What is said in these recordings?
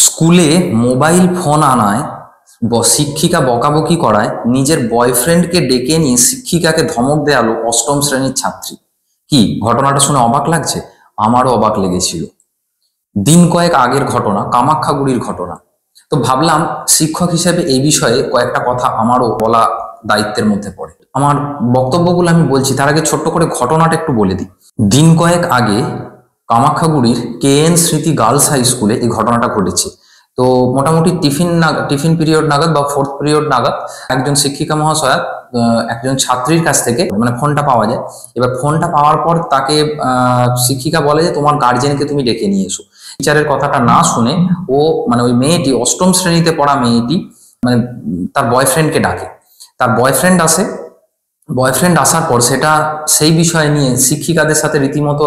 স্কুলে mobile phone আনায় শিক্ষিকা বকাবকি করায় নিজের বয়ফ্রেন্ডকে ডেকে নিয়ে শিক্ষিকাকে ধমক দেয়ালো অষ্টম শ্রেণীর ছাত্রী। কি ঘটনাটা শুনে অবাক লাগছে? আমারও অবাক লেগেছিল। দিন কয়েক আগের ঘটনা, কামাখ্যাগুড়ির ঘটনা। তো ভাবলাম শিক্ষক হিসেবে এই বিষয়ে কয়েকটা কথা আমারও বলা দায়িত্বের মধ্যে পড়ে। আমার বক্তব্যগুলো আমি বলছি, তার আগে ছোট্ট করে ঘটনাটা একটু বলে দিই। দিন কয়েক আগে কামাখ্যাগুড়ির KN স্মৃতি গার্লস হাই স্কুলে এই ঘটনাটা ঘটেছে। তো মোটামুটি টিফিন পিরিয়ড নাগাদ বা ফোর্থ পিরিয়ড নাগাদ একজন শিক্ষিকা মহাশয়া একজন ছাত্রীর কাছ থেকে মানে ফোনটা পাওয়া যায়। এবার ফোনটা পাওয়ার পর তাকে শিক্ষিকা বলে যে তোমার গার্জেনকে তুমি ডেকে নিয়ে এসো। টিচারের কথাটা না শুনে ও মানে ওই মেয়েটি, অষ্টম শ্রেণীতে পড়া মেয়েটি, মানে তার বয়ফ্রেন্ডকে ডাকে। তার বয়ফ্রেন্ড আসার পর সেটা সেই বিষয় নিয়ে শিক্ষিকাদের সাথে রীতিমতো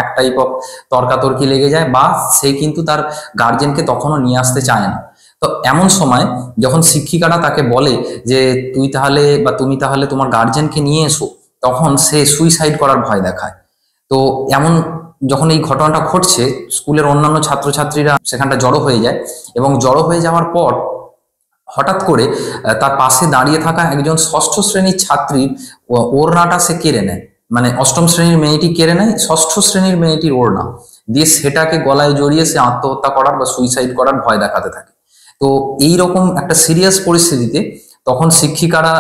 এক টাইপ অফ তর্কাতর্কি লেগে যায়, বা সে কিন্তু তার গার্জেনকে তখনও নিয়ে আসতে চায় না। তো এমন সময় যখন শিক্ষিকারা তাকে বলে যে তুমি তাহলে তোমার গার্জেনকে নিয়ে এসো, তখন সে সুইসাইড করার ভয় দেখায়। তো এমন যখন এই ঘটনাটা ঘটছে, স্কুলের অন্যান্য ছাত্রছাত্রীরা সেখানটা জড়ো হয়ে যায়, এবং জড়ো হয়ে যাওয়ার পর হঠাৎ করে তার পাশে দাঁড়িয়ে থাকা একজন ষষ্ঠ শ্রেণীর ছাত্রীর ওড়নাটা সে কেড়ে নেয়। মানে অষ্টম শ্রেণীর মেয়েটি কেড়ে নেয় ষষ্ঠ শ্রেণীর মেয়েটির ওড়না দিয়ে, সেটাকে গলায় জড়িয়ে সে আত্মহত্যা করার বা সুইসাইড করার ভয় দেখাতে থাকে। তো এইরকম একটা সিরিয়াস পরিস্থিতিতে তখন শিক্ষিকারা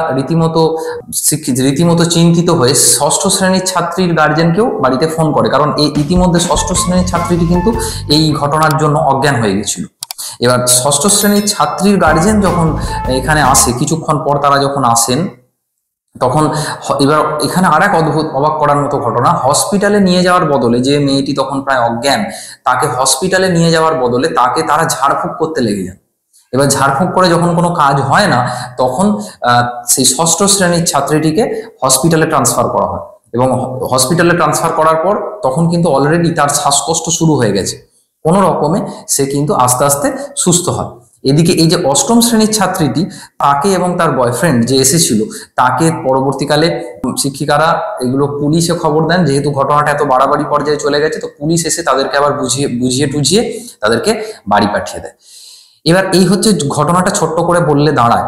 রীতিমতো চিন্তিত হয়ে ষষ্ঠ শ্রেণীর ছাত্রীর গার্জেনকেও বাড়িতে ফোন করে, কারণ এই ইতিমধ্যে ষষ্ঠ শ্রেণীর ছাত্রীটি কিন্তু এই ঘটনার জন্য অজ্ঞান হয়ে গেছিল। এবার ষষ্ঠ শ্রেণীর ছাত্রীর গার্জেন যখন এখানে আসে, কিছুক্ষণ পর তারা যখন আসেন, তখন এবার এখানে আর এক অদ্ভুত অবাক করার মতো ঘটনা। হসপিটালে নিয়ে যাওয়ার বদলে, যে মেয়েটি তখন প্রায় অজ্ঞান, তাকে হসপিটালে নিয়ে যাওয়ার বদলে তাকে তারা ঝাড়ফুঁক করতে লেগে যায়। এবার ঝাড়ফুঁক করে যখন কোনো কাজ হয় না, তখন সেই ষষ্ঠ শ্রেণীর ছাত্রীটিকে হসপিটালে ট্রান্সফার করা হয়, এবং হসপিটালে ট্রান্সফার করার পর তখন কিন্তু অলরেডি তার শ্বাসকষ্ট শুরু হয়ে গেছে। কোনো রকমে সে কিন্তু আস্তে আস্তে সুস্থ হয়। এদিকে এই যে অষ্টম শ্রেণীর ছাত্রীটি, তাকে এবং তার বয়ফ্রেন্ড যে এসেছিল, তাকে পরবর্তীকালে শিক্ষিকারা এগুলো পুলিশে খবর দেন। যেহেতু ঘটনাটা এত বাড়াবাড়ি পর্যায়ে চলে গেছে, তো পুলিশ এসে তাদেরকে আবার বুঝিয়ে টুঝিয়ে তাদেরকে বাড়ি পাঠিয়ে দেয়। এবার এই হচ্ছে ঘটনাটা, ছোট্ট করে বললে দাঁড়ায়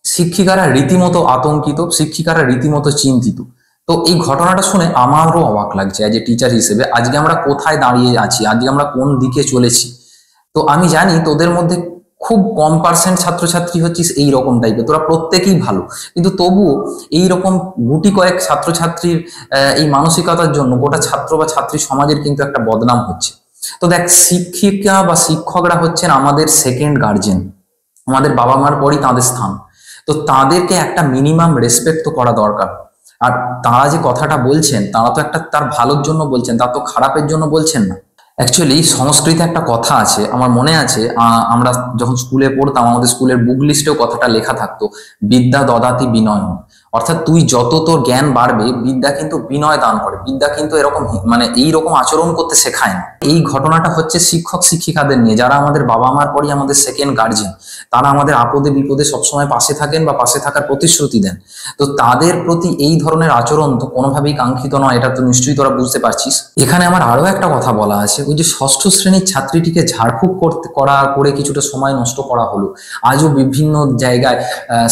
শিক্ষিকারা রীতিমতো আতঙ্কিত, শিক্ষিকারা রীতিমতো চিন্তিত। তো এই ঘটনাটা শুনে আমারও অবাক লাগছে অ্যাজ এ টিচার হিসেবে। আজকে আমরা কোথায় দাঁড়িয়ে আছি, আজকে আমরা কোন দিকে চলেছি। তো আমি জানি তোদের মধ্যে খুব কম পার্সেন্ট ছাত্রছাত্রী হচ্ছিস এইরকম টাইপের, তোরা প্রত্যেকেই ভালো, কিন্তু তবুও এইরকম গুটি কয়েক ছাত্রছাত্রীর এই মানসিকতার জন্য গোটা ছাত্র বা ছাত্রী সমাজের কিন্তু একটা বদনাম হচ্ছে। তো দেখ, শিক্ষিকা বা শিক্ষকরা হচ্ছেন আমাদের সেকেন্ড গার্জেন, আমাদের বাবা মার পরই তাদের স্থান। তো তাদেরকে একটা মিনিমাম রেসপেক্ট তো করা দরকার। আর তারা যে কথাটা বলছেন, তারা তো একটা তার ভালোর জন্য বলছেন, তা তো খারাপের জন্য বলছেন না। অ্যাকচুয়ালি সংস্কৃতে একটা কথা আছে, আমার মনে আছে, আমরা যখন স্কুলে পড়তাম আমাদের স্কুলের বুক লিস্টেও কথাটা লেখা থাকতো, বিদ্যা দদাতি বিনয়ন। অর্থাৎ তুই যত তোর জ্ঞান বাড়বে, বিদ্যা কিন্তু বিনয় দান করে। বিদ্যা কিন্তু এরকম মানে এইরকম আচরণ করতে শেখায় না। এই ঘটনাটা হচ্ছে শিক্ষক শিক্ষিকাদের নিয়ে, যারা আমাদের বাবা মার পরই আমাদের সেকেন্ড গার্জিয়ান। তারা আমাদের আপদে বিপদে সবসময় পাশে থাকেন বা পাশে থাকার প্রতিশ্রুতি দেন। তো তাদের প্রতি এই ধরনের আচরণ তো কোনোভাবেই কাঙ্ক্ষিত নয়, এটা তো নিশ্চয়ই তোরা বুঝতে পারছিস। এখানে আমার আরো একটা কথা বলা আছে, ওই যে ষষ্ঠ শ্রেণীর ছাত্রীটিকে ঝাড়ফুঁক করে কিছুটা সময় নষ্ট করা হলো। আজও বিভিন্ন জায়গায়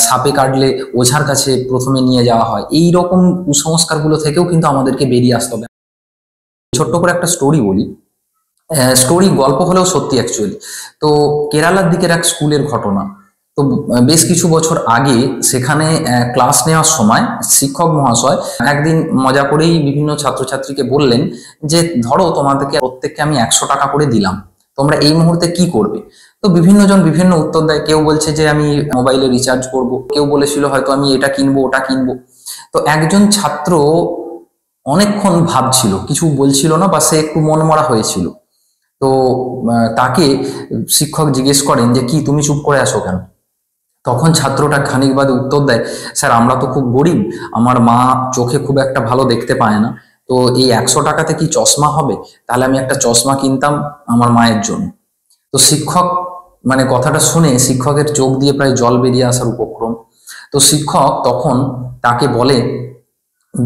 সাপে কাটলে ওঝার কাছে প্রথমে নিয়ে যাওয়া হয়। এই রকম কুসংস্কারগুলো থেকেও কিন্তু আমাদেরকে বেরিয়ে আসতে হবে। ছোট্ট করে একটা স্টোরি বলি, স্টোরি গল্প হলেও সত্যি অ্যাকচুয়ালি। তো কেরালার দিকের এক স্কুলের ঘটনা। তো বেশ কিছু বছর আগে সেখানে ক্লাস নেওয়ার সময় শিক্ষক মহাশয় একদিন মজা করেই বিভিন্ন ছাত্রছাত্রীকে বললেন যে ধরো তোমাদেরকে প্রত্যেককে আমি 100 টাকা করে দিলাম, তোমরা এই মুহূর্তে কি করবে? তো বিভিন্ন জন বিভিন্ন উত্তর দেয়। কেউ বলছে যে আমি মোবাইলে রিচার্জ করব, কেউ বলেছিল হয়তো আমি এটা কিনবো ওটা কিনবো। তো একজন ছাত্র অনেকক্ষণ ভাবছিল, কিছু বলছিল না, বা সে একটু মনমরা হয়েছিল। তো তাকে শিক্ষক জিজ্ঞেস করেন যে কি তুমি চুপ করে আছো কেন? তখন ছাত্রটা খানিক বাদে উত্তর দেয়, স্যার আমরা তো খুব গরিব, আমার মা চোখে খুব একটা ভালো দেখতে পায় না, তো এই 100 টাকাতে কি চশমা হবে? তাহলে আমি একটা চশমা কিনতাম আমার মায়ের জন্য। তো শিক্ষক মানে কথাটা শুনে শিক্ষকের চোখ দিয়ে প্রায় জল বেরিয়ে আসার উপক্রম। তো শিক্ষক তখন তাকে বলে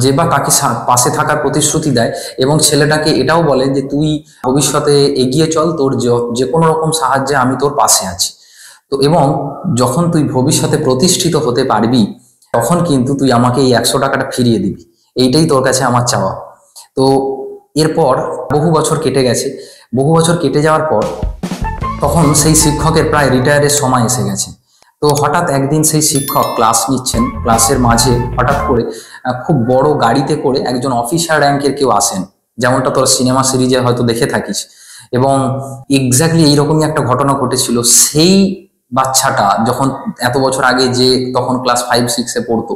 যে বা তাকে পাশে থাকার প্রতিশ্রুতি দেয় এবং ছেলেটাকে এটাও বলে যে তুই ভবিষ্যতে এগিয়ে চল, তোর যে কোনো রকম সাহায্যে আমি তোর পাশে আছি। তো এবং যখন তুই ভবিষ্যতে প্রতিষ্ঠিত হতে পারবি তখন কিন্তু তুই আমাকে এই 100 টাকাটা ফিরিয়ে দিবি, এইটাই তোর কাছে আমার চাওয়া। তো এরপর বহু বছর কেটে গেছে। বহু বছর কেটে যাওয়ার পর তখন সেই শিক্ষকের প্রায় রিটায়ারের সময় এসে গেছে। তো হঠাৎ একদিন সেই শিক্ষক ক্লাস নিচ্ছেন, ক্লাসের মাঝে হঠাৎ করে খুব বড় গাড়িতে করে একজন অফিসার র্যাঙ্কের কেউ আসেন, যেমনটা তোর সিনেমা সিরিজে হয়তো দেখে থাকিস। এবং এক্স্যাক্টলি এইরকমই একটা ঘটনা ঘটেছিল। সেই বাচ্চাটা যখন এত বছর আগে, যে তখন ক্লাস 5-6-এ পড়তো,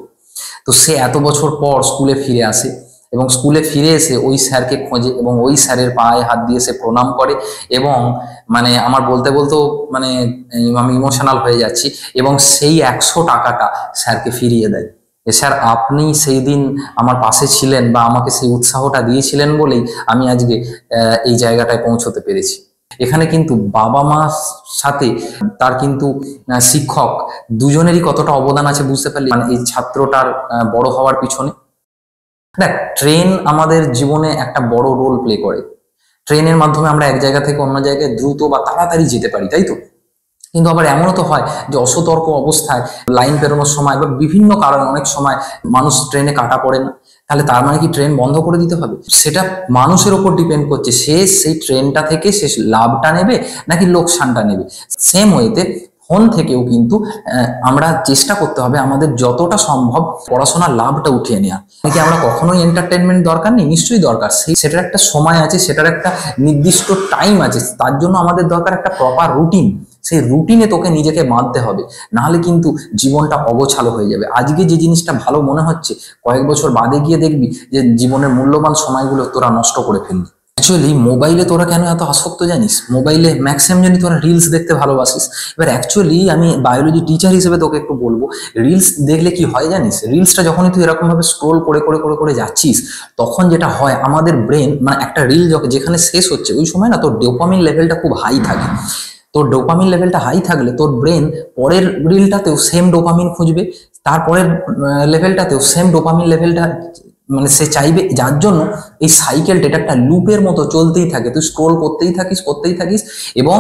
তো সে এত বছর পর স্কুলে ফিরে আসে এবং স্কুলে ফিরে এসে ওই স্যারকে খোঁজে এবং ওই স্যারের পায়ে হাত দিয়ে সে প্রণাম করে। এবং মানে আমার বলতে বলতেও মানে আমি ইমোশনাল হয়ে যাচ্ছি। এবং সেই 100 টাকাটা স্যারকে ফিরিয়ে দেয়। স্যার, আপনি সেই দিন আমার পাশে ছিলেন বা আমাকে সেই উৎসাহটা দিয়েছিলেন বলেই আমি আজকে এই জায়গাটায় পৌঁছতে পেরেছি। এখানে কিন্তু বাবা মার সাথে তার কিন্তু শিক্ষক দুজনেরই কতটা অবদান আছে বুঝতে পারলি, মানে এই ছাত্রটার বড় হওয়ার পিছনে। দেখ, ট্রেন আমাদের জীবনে একটা বড় রোল প্লে করে। ট্রেনের মাধ্যমে আমরা এক জায়গা থেকে অন্য জায়গায় দ্রুত বা তাড়াতাড়ি যেতে পারি, তাই তো? কিন্তু আবার এমনও তো হয় যে অসতর্ক অবস্থায় লাইন পেরোনোর সময় বা বিভিন্ন কারণে অনেক সময় মানুষ ট্রেনে কাটা পড়ে না। তাহলে তার মানে কি ট্রেন বন্ধ করে দিতে হবে? সেটা মানুষের ওপর ডিপেন্ড করছে, সে সেই ট্রেনটা থেকে সে লাভটা নেবে নাকি লোকসানটা নেবে। সেম ওয়েতে ফোন থেকেও কিন্তু আমরা চেষ্টা করতে হবে আমাদের যতটা সম্ভব পড়াশোনার লাভটা উঠিয়ে নেওয়া। নাকি আমরা কখনোই এন্টারটেনমেন্ট দরকার নেই? নিশ্চয়ই দরকার। সেটার একটা সময় আছে, সেটার একটা নির্দিষ্ট টাইম আছে। তার জন্য আমাদের দরকার একটা প্রপার রুটিন। সেই রুটিনে তোকে নিজেকে বাঁধতে হবে, নাহলে কিন্তু জীবনটা অগোছালো হয়ে যাবে। আজকে যে জিনিসটা ভালো মনে হচ্ছে, কয়েক বছর বাদে গিয়ে দেখবি যে জীবনের মূল্যবান সময়গুলো তোরা নষ্ট করে ফেলবি। অ্যাকচুয়ালি মোবাইলে তোরা কেন এত আসক্ত জানিস? মোবাইলে ম্যাক্সিমাম জানি তোরা রিলস দেখতে ভালোবাসিস। এবার অ্যাকচুয়ালি আমি বায়োলজি টিচার হিসেবে তোকে একটু বলবো, রিলস দেখলে কি হয় জানিস? রিলসটা যখনই তুই এরকম ভাবে স্ক্রোল করে করে করে করে যাচ্ছিস, তখন যেটা হয় আমাদের ব্রেন, মানে একটা রিল যেখানে শেষ হচ্ছে ওই সময় না তোর ডোপামিন লেভেলটা খুব হাই থাকে। তোর ডোপামিন লেভেলটা হাই থাকলে তোর ব্রেন পরের রিলটাতেও সেম ডোপামিন খুঁজবে, তারপরের লেভেলটাতেও সেম ডোপামিন লেভেলটা মানে সে চাইবে। যার জন্য এই সাইকেলটা, এটা একটা লুপের মতো চলতেই থাকে। তুই স্ক্রোল করতেই থাকিস। এবং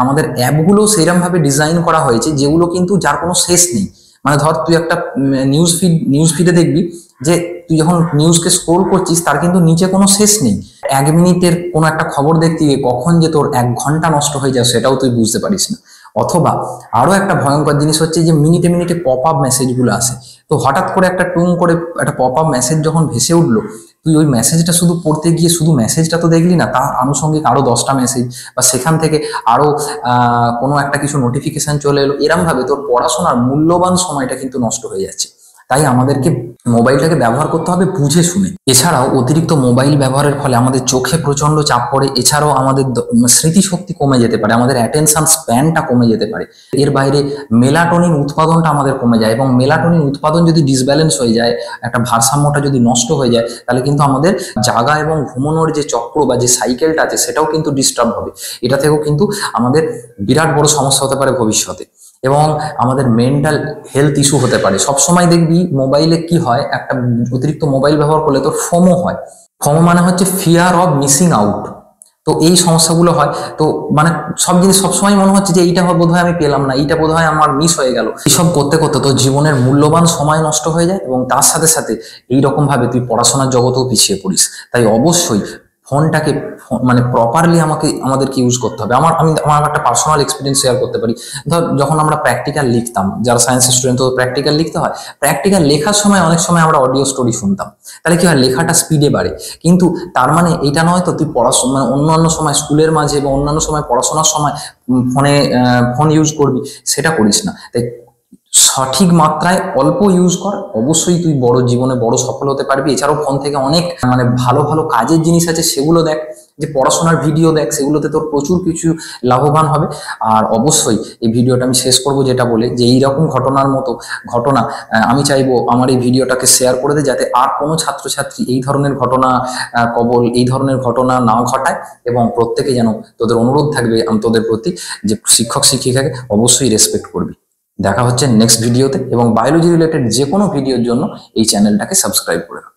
আমাদের অ্যাপগুলো সেরকম ভাবে ডিজাইন করা হয়েছে যেগুলো কিন্তু যার কোনো শেষ নেই। মানে ধর তুই একটা নিউজ ফিডে দেখবি যে তুই যখন নিউজকে স্ক্রোল করছিস তার কিন্তু নিচে কোনো শেষ নেই। 1 মিনিটের কোনো একটা খবর দেখতে গিয়ে কখন যে তোর 1 ঘন্টা নষ্ট হয়ে যায় সেটাও তুই বুঝতে পারিস না। অথবা আরো একটা ভয়ঙ্কর জিনিস হচ্ছে যে মিনিটে মিনিটে পপ আপ মেসেজগুলো আসে। তো হঠাৎ করে একটা টুং করে একটা পপ আপ মেসেজ যখন ভেসে উঠলো, তুই ওই মেসেজটা শুধু পড়তে গিয়ে শুধু মেসেজটা তো দেখলি না, তার আনুষঙ্গিক আরো 10টা মেসেজ বা সেখান থেকে আরো কোনো একটা কিছু নোটিফিকেশন চলে এলো। এরম ভাবে তোর পড়াশোনার মূল্যবান সময়টা কিন্তু নষ্ট হয়ে যাচ্ছে। তাই আমাদেরকে মোবাইলটাকে ব্যবহার করতে হবে বুঝে শুনে। এছাড়াও অতিরিক্ত মোবাইল ব্যবহারের ফলে আমাদের চোখে প্রচন্ড চাপ পড়ে। এছাড়াও আমাদের স্মৃতিশক্তি কমে যেতে পারে, আমাদের অ্যাটেনশন স্প্যানটা কমে যেতে পারে। এর বাইরে মেলাটোনিন উৎপাদনটা আমাদের কমে যায়, এবং মেলাটোনিন উৎপাদন যদি ডিসব্যালেন্স হয়ে যায়, একটা ভারসাম্যটা যদি নষ্ট হয়ে যায়, তাহলে কিন্তু আমাদের জাগা এবং ঘুমানোর যে চক্র বা যে সাইকেলটা আছে সেটাও কিন্তু ডিস্টার্ব হবে। এটা থেকেও কিন্তু আমাদের বিরাট বড় সমস্যা হতে পারে ভবিষ্যতে। এবং আমাদের মেন্টাল হেলথ ইস্যু হতে পারে। সবসময় দেখবি মোবাইলে কি হয়, একটা অতিরিক্ত মোবাইল ব্যবহার করলে তোর ফোমো হয়। ফোমো মানে হচ্ছে ফিয়ার অফ মিসিং আউট। তো এই সমস্যাগুলো হয়। তো মানে সব জিনিস সবসময় মনে হচ্ছে যে এইটা বোধহয় আমি পেলাম না, এইটা বোধহয় আমার মিস হয়ে গেল। এইসব করতে করতে তোর জীবনের মূল্যবান সময় নষ্ট হয়ে যায়, এবং তার সাথে সাথে এইরকম ভাবে তুই পড়াশোনার জগতেও পিছিয়ে পড়িস। তাই অবশ্যই ফোনটাকে মানে প্রপারলি আমাদেরকে ইউজ করতে হবে। আমার একটা পার্সোনাল এক্সপিরিয়েন্স শেয়ার করতে পারি। ধর যখন আমরা প্র্যাকটিক্যাল লিখতাম, যারা সায়েন্স স্টুডেন্ট তো প্র্যাকটিক্যাল লিখতে হয়, প্র্যাকটিক্যাল লেখার সময় অনেক সময় আমরা অডিও স্টোরি শুনতাম। তাহলে কি হয়, লেখাটা স্পিডে বাড়ে। কিন্তু তার মানে এটা নয় তো তুই পড়াশোনা মানে অন্যান্য সময় স্কুলের মাঝে বা অন্যান্য সময় পড়াশোনার সময় ফোন ইউজ করবি, সেটা করিস না। তাই সঠিক মাত্রায় অল্প ইউজ কর, অবশ্যই তুই জীবনে বড় সফল হতে পারবি। এছাড়াও ফোন থেকে অনেক মানে ভালো ভালো কাজের জিনিস আছে, সেগুলো দেখ, যে পড়াশোনার ভিডিও দেখ, সেগুলোতে তোর প্রচুর কিছু লাভবান হবে। আর অবশ্যই এই ভিডিওটা আমি শেষ করব যেটা বলে, যে এইরকম ঘটনার মতো ঘটনা আমি চাইবো আমার এই ভিডিওটাকে শেয়ার করে দে, যাতে আর কোনো ছাত্রছাত্রী এই ধরনের ঘটনা এই ধরনের ঘটনা না ঘটায়। এবং প্রত্যেকে যেন, তোদের অনুরোধ থাকবে তোদের প্রতি, যে শিক্ষক শিক্ষিকাকে অবশ্যই রেসপেক্ট করবি। দেখা হচ্ছে নেক্সট ভিডিওতে, এবং বায়োলজি রিলেটেড যে কোনো ভিডিওর জন্য এই চ্যানেলটাকে সাবস্ক্রাইব করে রাখো।